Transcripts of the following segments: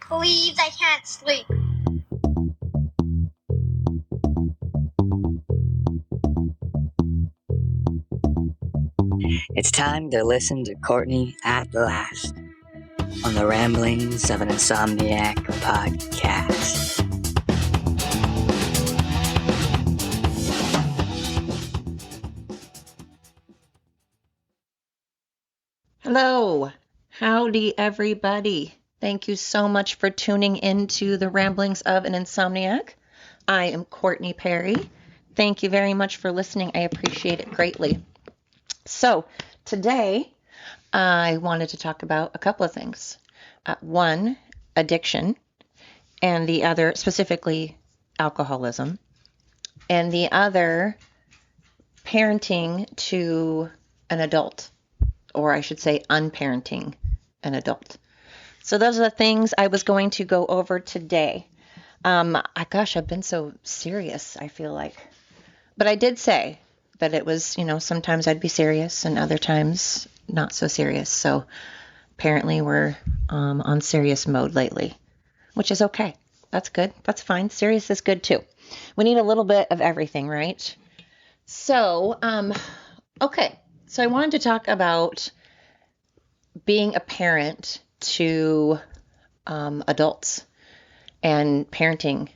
Please, I can't sleep. It's time to listen to Courtney at last on the Ramblings of an Insomniac podcast. Hello, howdy everybody. Thank you so much for tuning into the Ramblings of an Insomniac. I am Courtney Perry. Thank you very much for listening. I appreciate it greatly. So today I wanted to talk about a couple of things. One, addiction, and the other, specifically alcoholism, and the other, parenting to an adult. Or I should say unparenting an adult. So those are the things I was going to go over today. I've been so serious, I feel like. But I did say that it was, sometimes I'd be serious and other times not so serious. So apparently we're on serious mode lately, which is okay. That's good. That's fine. Serious is good too. We need a little bit of everything, right? So, okay. So I wanted to talk about being a parent to adults and parenting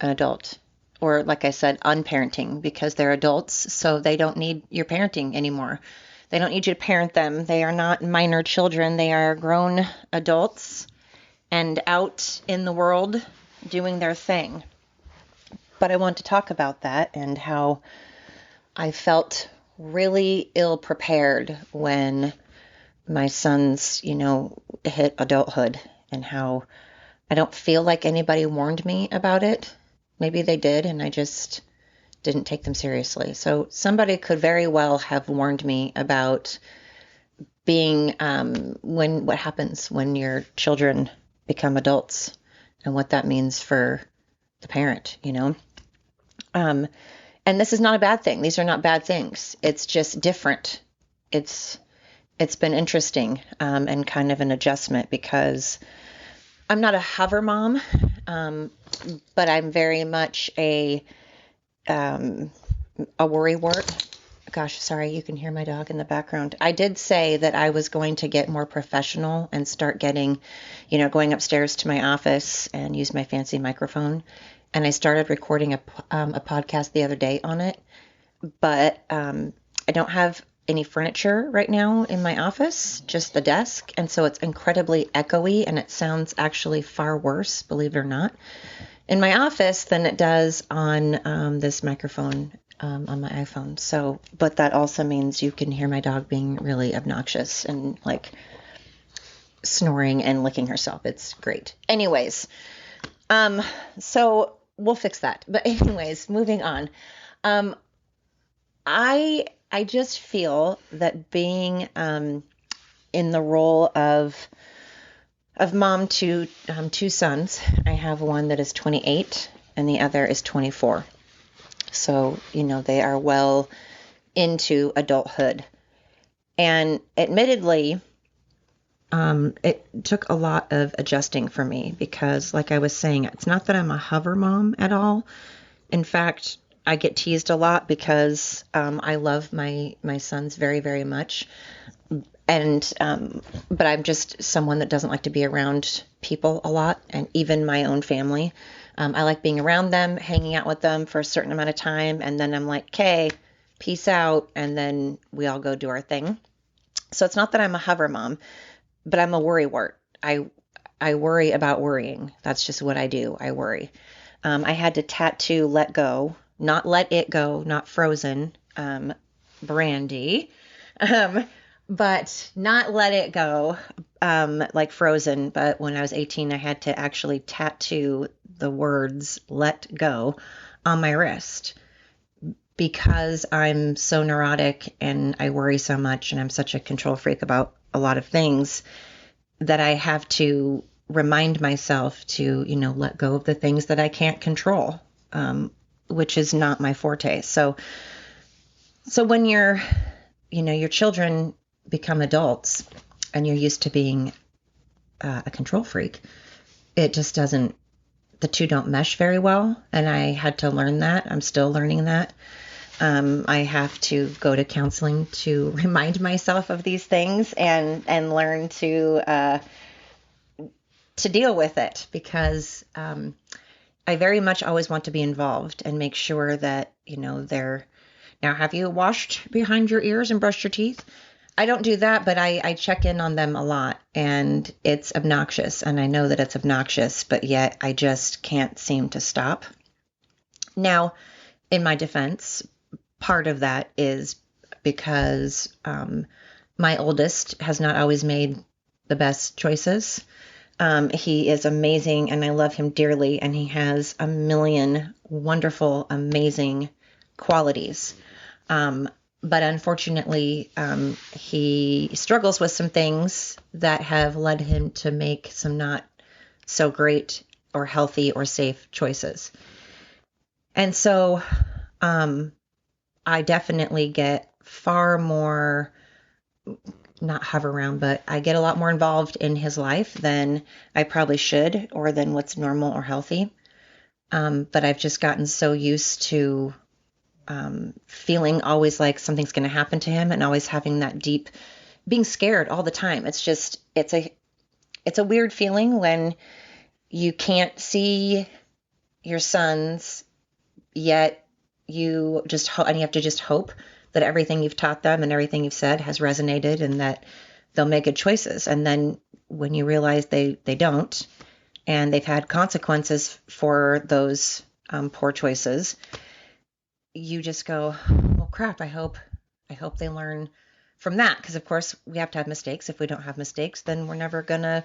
an adult, or like I said, unparenting, because they're adults, so they don't need your parenting anymore. They don't need you to parent them. They are not minor children. They are grown adults and out in the world doing their thing. But I want to talk about that and how I felt really ill prepared when my sons, hit adulthood, and how I don't feel like anybody warned me about it. Maybe they did, and I just didn't take them seriously. So somebody could very well have warned me about being what happens when your children become adults and what that means for the parent, And this is not a bad thing. These are not bad things. It's just different. It's been interesting and kind of an adjustment, because I'm not a hover mom, but I'm very much a worrywart. Gosh, sorry, you can hear my dog in the background. I did say that I was going to get more professional and start getting, going upstairs to my office and use my fancy microphone. And I started recording a podcast the other day on it, but I don't have any furniture right now in my office, just the desk. And so it's incredibly echoey, and it sounds actually far worse, believe it or not, in my office than it does on this microphone on my iPhone. So, but that also means you can hear my dog being really obnoxious and like snoring and licking herself. It's great. Anyways, so we'll fix that. But anyways, moving on. I just feel that being in the role of mom to two sons. I have one that is 28 and the other is 24. So, they are well into adulthood. And admittedly, it took a lot of adjusting for me, because like I was saying, it's not that I'm a hover mom at all. In fact, I get teased a lot because I love my sons very, very much. And but I'm just someone that doesn't like to be around people a lot, and even my own family. I like being around them, hanging out with them for a certain amount of time, and then I'm like, okay, peace out, and then we all go do our thing. So it's not that I'm a hover mom, but I'm a worrywart. I worry about worrying. That's just what I do. I worry. I had to tattoo let go, not let it go, not Frozen, Brandy, but not let it go, like Frozen. But when I was 18, I had to actually tattoo the words let go on my wrist, because I'm so neurotic and I worry so much, and I'm such a control freak about a lot of things, that I have to remind myself to, let go of the things that I can't control, which is not my forte. So when your children become adults and you're used to being a control freak, it just doesn't, the two don't mesh very well. And I had to learn that. I'm still learning that. I have to go to counseling to remind myself of these things and learn to deal with it, because I very much always want to be involved and make sure that, they're, now, have you washed behind your ears and brushed your teeth? I don't do that, but I check in on them a lot, and it's obnoxious, and I know that it's obnoxious, but yet I just can't seem to stop. Now, in my defense, part of that is because my oldest has not always made the best choices. He is amazing, and I love him dearly, and he has a million wonderful, amazing qualities. But unfortunately, he struggles with some things that have led him to make some not so great or healthy or safe choices. And so I definitely get far more, not hover around, but I get a lot more involved in his life than I probably should, or than what's normal or healthy. But I've just gotten so used to feeling always like something's going to happen to him, and always having that deep, being scared all the time. It's a weird feeling when you can't see your sons, yet you just and you have to just hope that everything you've taught them and everything you've said has resonated, and that they'll make good choices. And then when you realize they don't, and they've had consequences for those poor choices, you just go, well, crap, I hope they learn from that. Because of course we have to have mistakes. If we don't have mistakes, then we're never going to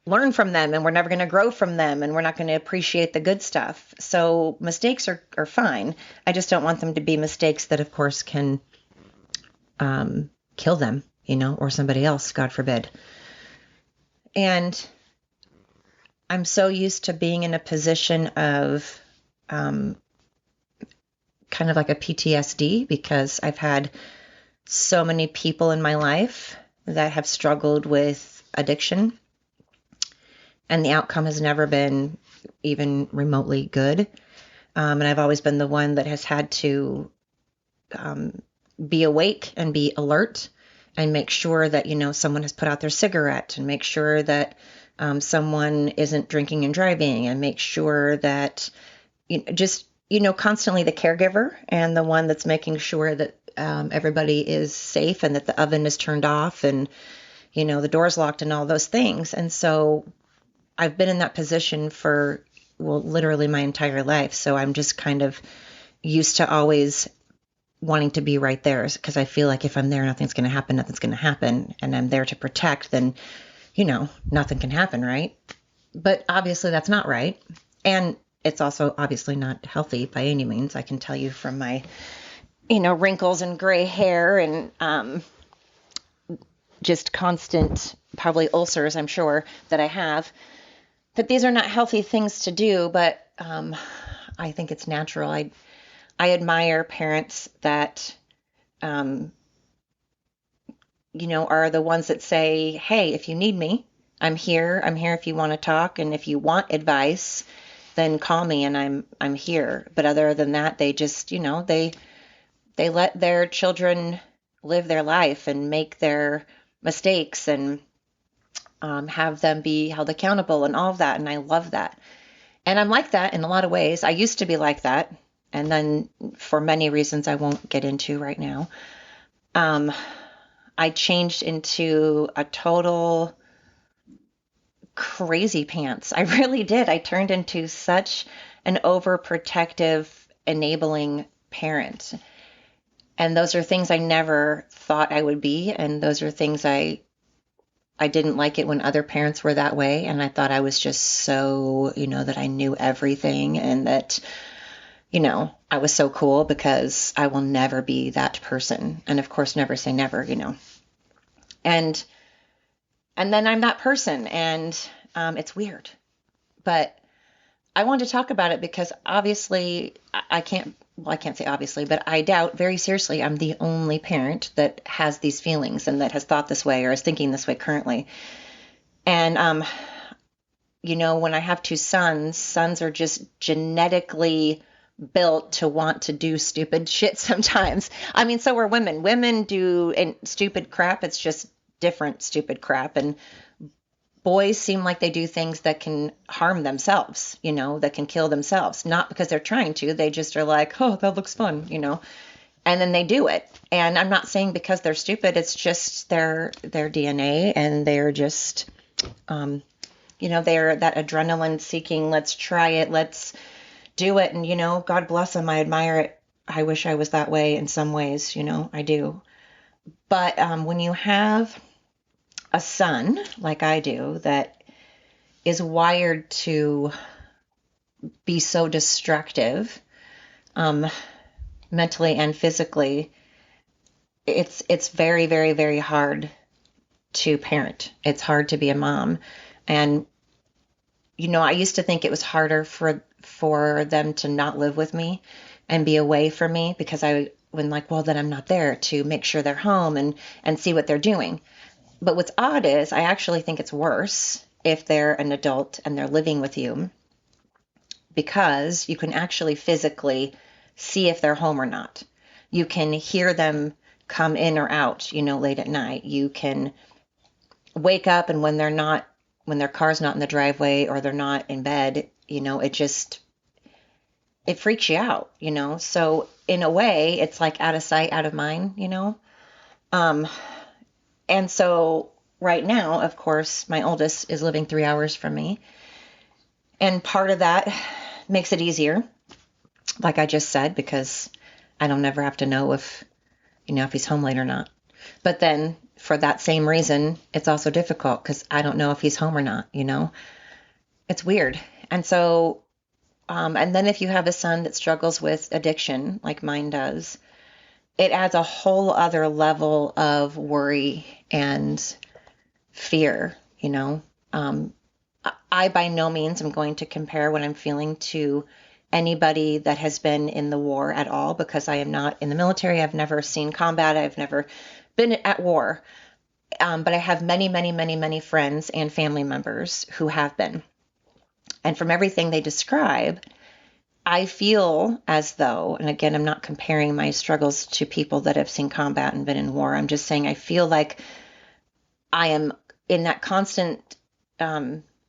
learn from them, and we're never going to grow from them, and we're not going to appreciate the good stuff. So mistakes are fine. I just don't want them to be mistakes that of course can kill them, or somebody else, God forbid. And I'm so used to being in a position of kind of like a PTSD, because I've had so many people in my life that have struggled with addiction, and the outcome has never been even remotely good. And I've always been the one that has had to be awake and be alert, and make sure that, someone has put out their cigarette, and make sure that someone isn't drinking and driving, and make sure that, constantly the caregiver, and the one that's making sure that everybody is safe, and that the oven is turned off, and, the door's locked, and all those things. And so I've been in that position for, literally my entire life. So I'm just kind of used to always wanting to be right there, because I feel like if I'm there, nothing's going to happen, and I'm there to protect, then, nothing can happen, right? But obviously that's not right. And it's also obviously not healthy by any means. I can tell you from my, wrinkles and gray hair, and just constant, probably ulcers, I'm sure, that I have, that these are not healthy things to do. But I think it's natural. I admire parents that, are the ones that say, hey, if you need me, I'm here. I'm here if you want to talk. And if you want advice, then call me, and I'm here. But other than that, they just, they let their children live their life and make their mistakes, and have them be held accountable, and all of that. And I love that. And I'm like that in a lot of ways. I used to be like that. And then for many reasons I won't get into right now, I changed into a total crazy pants. I really did. I turned into such an overprotective, enabling parent. And those are things I never thought I would be. And those are things I didn't like it when other parents were that way. And I thought I was just so, that I knew everything, and that, I was so cool, because I will never be that person. And of course, never say never, And then I'm that person, and it's weird. But I wanted to talk about it because obviously I can't say obviously, but I doubt very seriously I'm the only parent that has these feelings, and that has thought this way, or is thinking this way currently. And when I have two sons are just genetically built to want to do stupid shit sometimes. I mean, so are women. Women do stupid crap. It's just different stupid crap. And boys seem like they do things that can harm themselves, that can kill themselves. Not because they're trying to. They just are like, oh, that looks fun, and then they do it. And I'm not saying because they're stupid. It's just their DNA, and they're just, they're that adrenaline seeking. Let's try it. Let's do it. And, God bless them. I admire it. I wish I was that way in some ways, I do. But when you have a son like I do that is wired to be so destructive, mentally and physically, it's very, very, very hard to parent. It's hard to be a mom. And, I used to think it was harder for them to not live with me and be away from me because well, then I'm not there to make sure they're home and see what they're doing. But what's odd is I actually think it's worse if they're an adult and they're living with you, because you can actually physically see if they're home or not. You can hear them come in or out, late at night. You can wake up, and when their car's not in the driveway or they're not in bed, it freaks you out, So in a way, it's like out of sight, out of mind, And so right now, of course, my oldest is living 3 hours from me. And part of that makes it easier, like I just said, because I don't ever have to know if he's home late or not. But then for that same reason, it's also difficult because I don't know if he's home or not, It's weird. And so, and then if you have a son that struggles with addiction, like mine does, it adds a whole other level of worry and fear, I by no means am going to compare what I'm feeling to anybody that has been in the war at all, because I am not in the military. I've never seen combat. I've never been at war. But I have many, many, many, many friends and family members who have been. And from everything they describe, I feel as though, and again, I'm not comparing my struggles to people that have seen combat and been in war. I'm just saying I feel like I am in that constant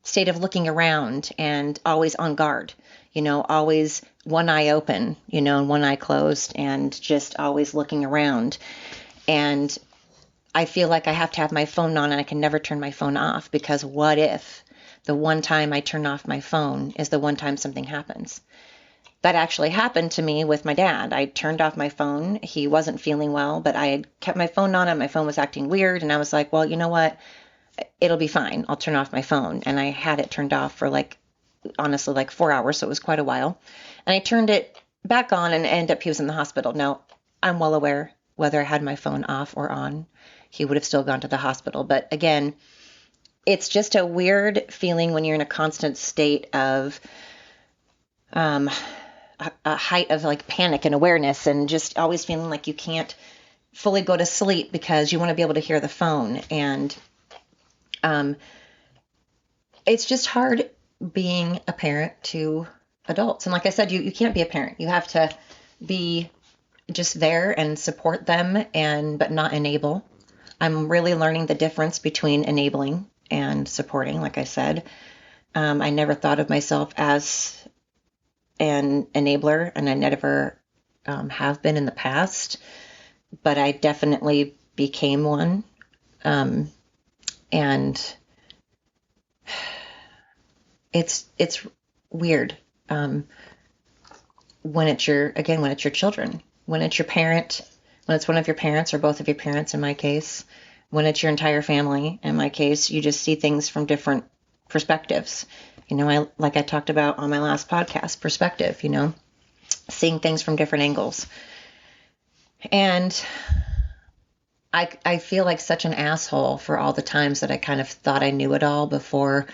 state of looking around and always on guard, always one eye open, and one eye closed, and just always looking around. And I feel like I have to have my phone on, and I can never turn my phone off, because what if the one time I turn off my phone is the one time something happens? That actually happened to me with my dad. I turned off my phone. He wasn't feeling well, but I had kept my phone on, and my phone was acting weird. And I was like, well, you know what? It'll be fine. I'll turn off my phone. And I had it turned off for honestly, 4 hours. So it was quite a while. And I turned it back on, and ended up he was in the hospital. Now, I'm well aware whether I had my phone off or on, he would have still gone to the hospital. But again, it's just a weird feeling when you're in a constant state of a height of panic and awareness, and just always feeling like you can't fully go to sleep because you want to be able to hear the phone. And it's just hard being a parent to adults. And like I said, you can't be a parent. You have to be just there and support them, but not enable. I'm really learning the difference between enabling and supporting, like I said. I never thought of myself as an enabler, and I never have been in the past, but I definitely became one. And it's weird when it's your children, when it's your parent, when it's one of your parents or both of your parents in my case, when it's your entire family in my case. You just see things from different perspectives. Like I talked about on my last podcast, perspective, seeing things from different angles. And I feel like such an asshole for all the times that I kind of thought I knew it all before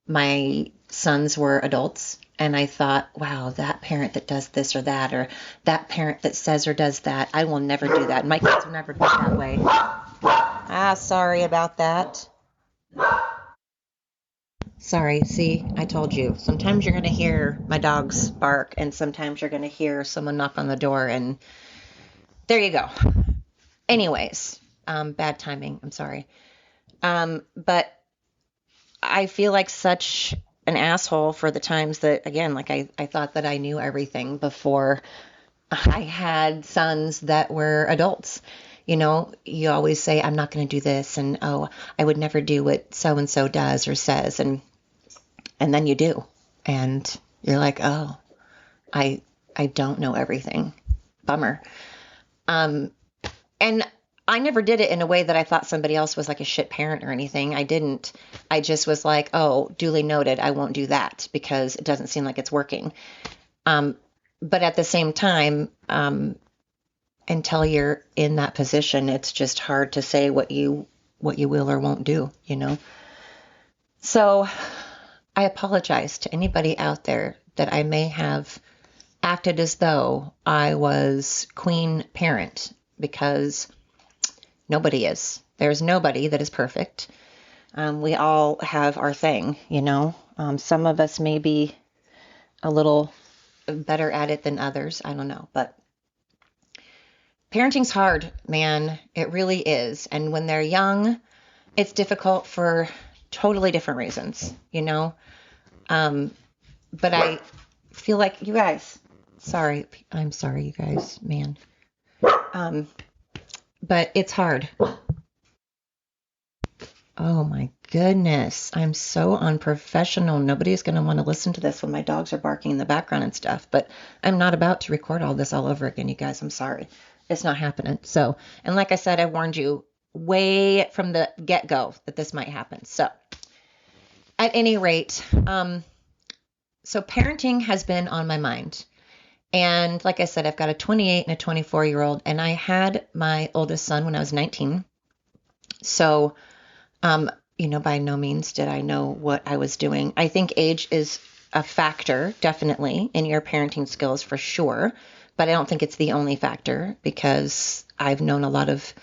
my sons were adults. And I thought, wow, that parent that does this or that, or that parent that says or does that, I will never do that. My kids will never be that way. Sorry about that. Sorry, see, I told you. Sometimes you're going to hear my dogs bark, and sometimes you're going to hear someone knock on the door, and there you go. Anyways, bad timing. I'm sorry. But I feel like such an asshole for the times that, again, like I thought that I knew everything before I had sons that were adults. You know, you always say, I'm not going to do this, and oh, I would never do what so and so does or says, and then you do, and you're like, oh, I don't know everything. Bummer. And I never did it in a way that I thought somebody else was like a shit parent or anything. I didn't. I just was like, oh, duly noted. I won't do that because it doesn't seem like it's working. But at the same time, until you're in that position, it's just hard to say what you will or won't do, you know? So I apologize to anybody out there that I may have acted as though I was queen parent, because nobody is. There's nobody that is perfect. We all have our thing, you know? Some of us may be a little better at it than others. I don't know, but parenting's hard, man. It really is. And when they're young, it's difficult for totally different reasons, you know? But I feel like you guys, I'm sorry, you guys, man. But it's hard. Oh my goodness. I'm so unprofessional. Nobody's going to want to listen to this when my dogs are barking in the background and stuff, but I'm not about to record all this all over again, you guys. I'm sorry. It's not happening. So, and like I said, I warned you way from the get-go that this might happen. So, at any rate, so parenting has been on my mind. And like I said, I've got a 28 and a 24-year-old, and I had my oldest son when I was 19. So, you know, by no means did I know what I was doing. I think age is a factor, definitely, in your parenting skills for sure. But I don't think it's the only factor, because I've known a lot of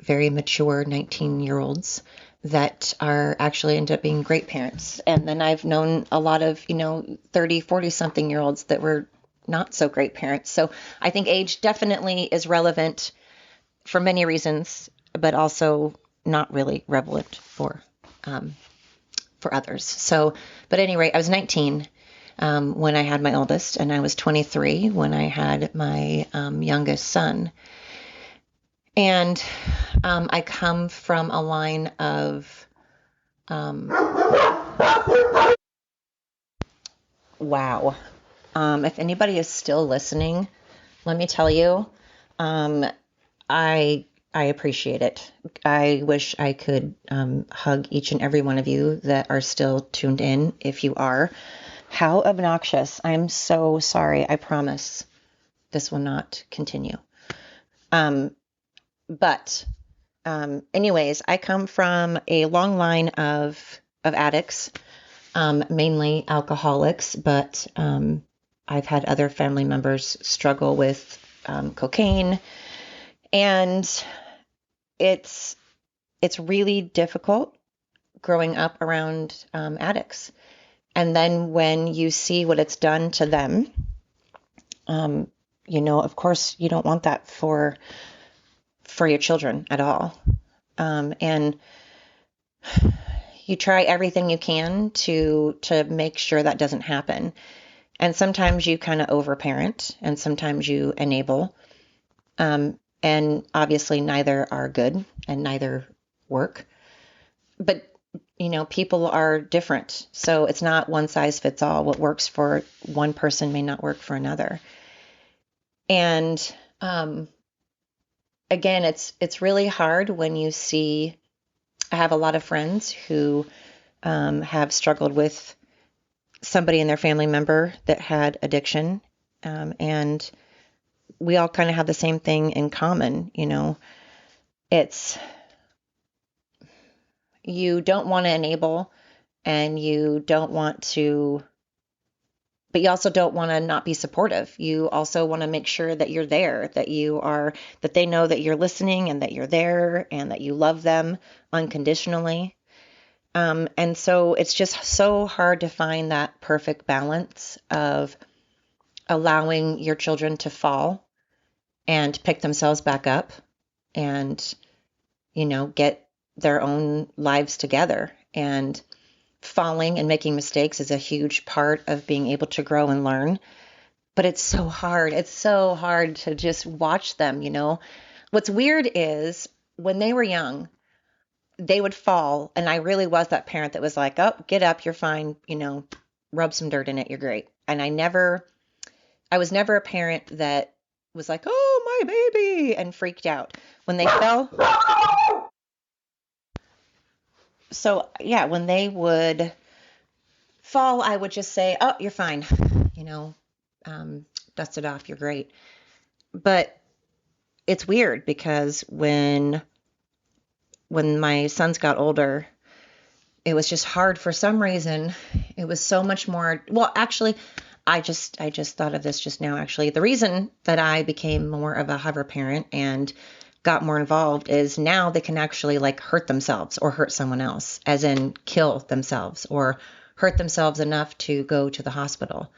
very mature 19-year-olds that are actually end up being great parents. And then I've known a lot of, 30, 40 something year olds that were not so great parents. So I think age definitely is relevant for many reasons, but also not really relevant for others. So, but at any rate, I was 19 when I had my oldest, and I was 23 when I had my youngest son. And I come from a line of wow. If anybody is still listening, let me tell you, I appreciate it. I wish I could hug each and every one of you that are still tuned in. If you are, how obnoxious. I'm so sorry. I promise this will not continue. But anyways, I come from a long line of addicts, mainly alcoholics, but I've had other family members struggle with cocaine, and it's really difficult growing up around addicts. And then when you see what it's done to them, of course you don't want that for your children at all. And you try everything you can to make sure that doesn't happen. And sometimes you kind of overparent, and sometimes you enable. And obviously neither are good and neither work. But, people are different. So it's not one size fits all. What works for one person may not work for another. And again, it's really hard when you see, I have a lot of friends who have struggled with somebody in their family member that had addiction. And we all kind of have the same thing in common. It's, you don't want to enable, and you don't want to, but you also don't want to not be supportive. You also want to make sure that you're there, that they know that you're listening and that you're there and that you love them unconditionally. And so it's just so hard to find that perfect balance of allowing your children to fall and pick themselves back up and, get their own lives together. And falling and making mistakes is a huge part of being able to grow and learn. But it's so hard. It's so hard to just watch them, What's weird is when they were young, they would fall. And I really was that parent that was like, oh, get up, you're fine, rub some dirt in it, you're great. And I was never a parent that was like, oh, my baby, and freaked out when they fell. So, yeah, when they would fall, I would just say, oh, you're fine, dust it off, you're great. But it's weird because when my sons got older, it was just hard for some reason. It was so much more. Well, actually, I just thought of this just now. Actually, the reason that I became more of a hover parent and got more involved is now they can actually like hurt themselves or hurt someone else, as in kill themselves or hurt themselves enough to go to the hospital.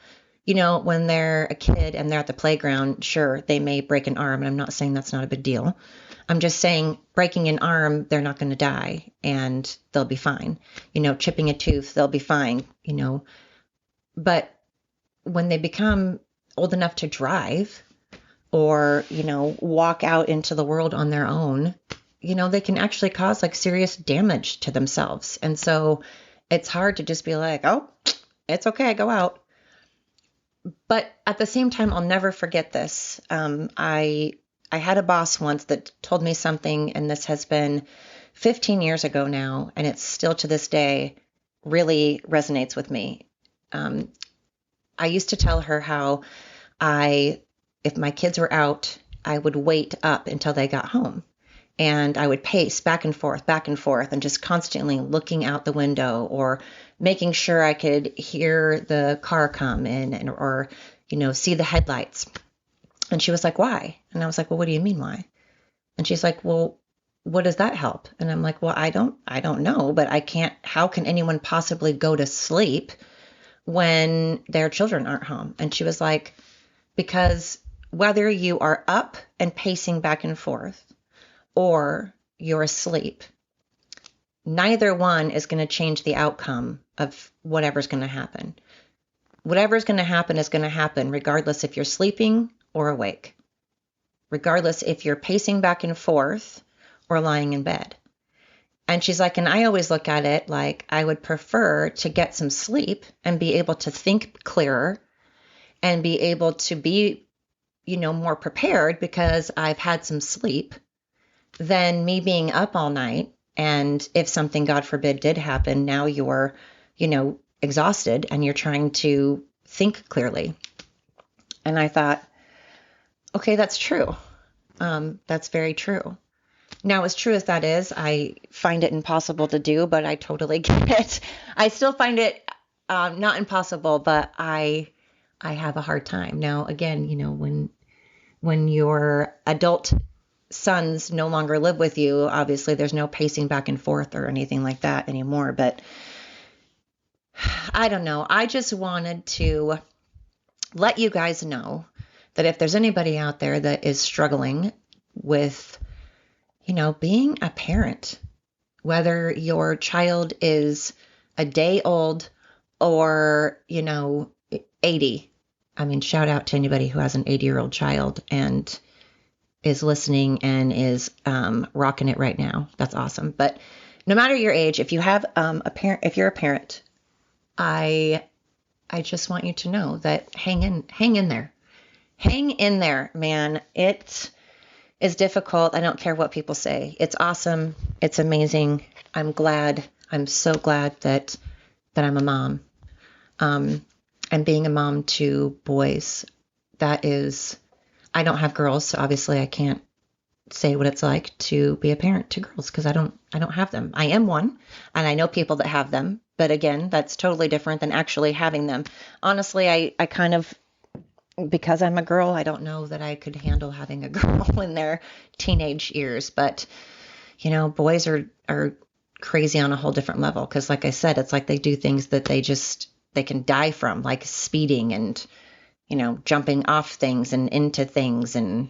When they're a kid and they're at the playground, sure, they may break an arm, and I'm not saying that's not a big deal. I'm just saying breaking an arm, they're not going to die and they'll be fine. Chipping a tooth, they'll be fine, But when they become old enough to drive or, walk out into the world on their own, they can actually cause like serious damage to themselves. And so it's hard to just be like, oh, it's okay, go out. But at the same time, I'll never forget this. I had a boss once that told me something, and this has been 15 years ago now, and it's still to this day really resonates with me. I used to tell her how if my kids were out, I would wait up until they got home. And I would pace back and forth, and just constantly looking out the window or making sure I could hear the car come in or see the headlights. And she was like, why? And I was like, well, what do you mean why? And she's like, well, what does that help? And I'm like, well, I don't know, but how can anyone possibly go to sleep when their children aren't home? And she was like, because whether you are up and pacing back and forth or you're asleep, neither one is going to change the outcome of whatever's going to happen. Whatever's going to happen is going to happen regardless if you're sleeping or awake, regardless if you're pacing back and forth or lying in bed. And she's like, and I always look at it like I would prefer to get some sleep and be able to think clearer and be able to be, more prepared because I've had some sleep than me being up all night. And if something, God forbid, did happen, now you're, exhausted and you're trying to think clearly. And I thought, okay, that's true. That's very true. Now, as true as that is, I find it impossible to do, but I totally get it. I still find it not impossible, but I have a hard time. Now, again, when your adult sons no longer live with you, obviously there's no pacing back and forth or anything like that anymore. But I don't know. I just wanted to let you guys know that if there's anybody out there that is struggling with, being a parent, whether your child is a day old or, 80. I mean, shout out to anybody who has an 80-year-old child and is listening and is rocking it right now. That's awesome. But no matter your age, if you have if you're a parent, I just want you to know that hang in there, man. It is difficult. I don't care what people say. It's awesome. It's amazing. I'm so glad that I'm a mom. And being a mom to boys, I don't have girls, so obviously I can't say what it's like to be a parent to girls because I don't have them. I am one, and I know people that have them, but again, that's totally different than actually having them. Honestly, I kind of, because I'm a girl, I don't know that I could handle having a girl in their teenage years, but boys are crazy on a whole different level. Because like I said, it's like they do things that they can die from, like speeding and, jumping off things and into things and,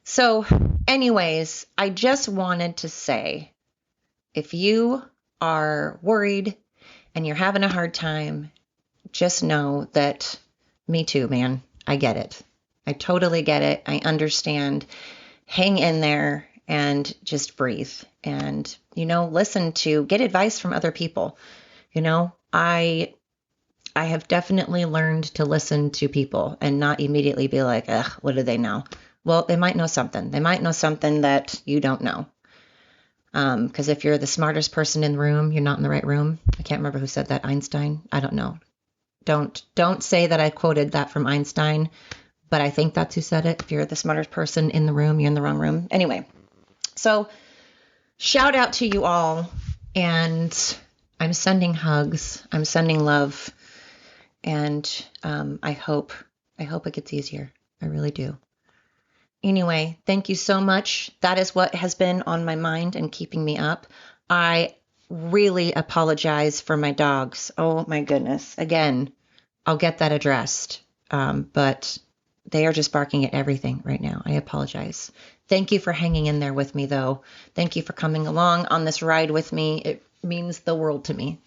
So anyways, I just wanted to say, if you are worried and you're having a hard time, just know that me too, man. I get it. I totally get it. I understand. Hang in there and just breathe and, get advice from other people. I have definitely learned to listen to people and not immediately be like, ugh, what do they know? Well, they might know something. They might know something that you don't know. Because if you're the smartest person in the room, you're not in the right room. I can't remember who said that. Einstein? I don't know. Don't say that I quoted that from Einstein, but I think that's who said it. If you're the smartest person in the room, you're in the wrong room. Anyway, so shout out to you all, and I'm sending hugs. I'm sending love, and I hope it gets easier. I really do. Anyway, thank you so much. That is what has been on my mind and keeping me up. I really apologize for my dogs. Oh my goodness. Again, I'll get that addressed. But they are just barking at everything right now. I apologize. Thank you for hanging in there with me, though. Thank you for coming along on this ride with me. It means the world to me.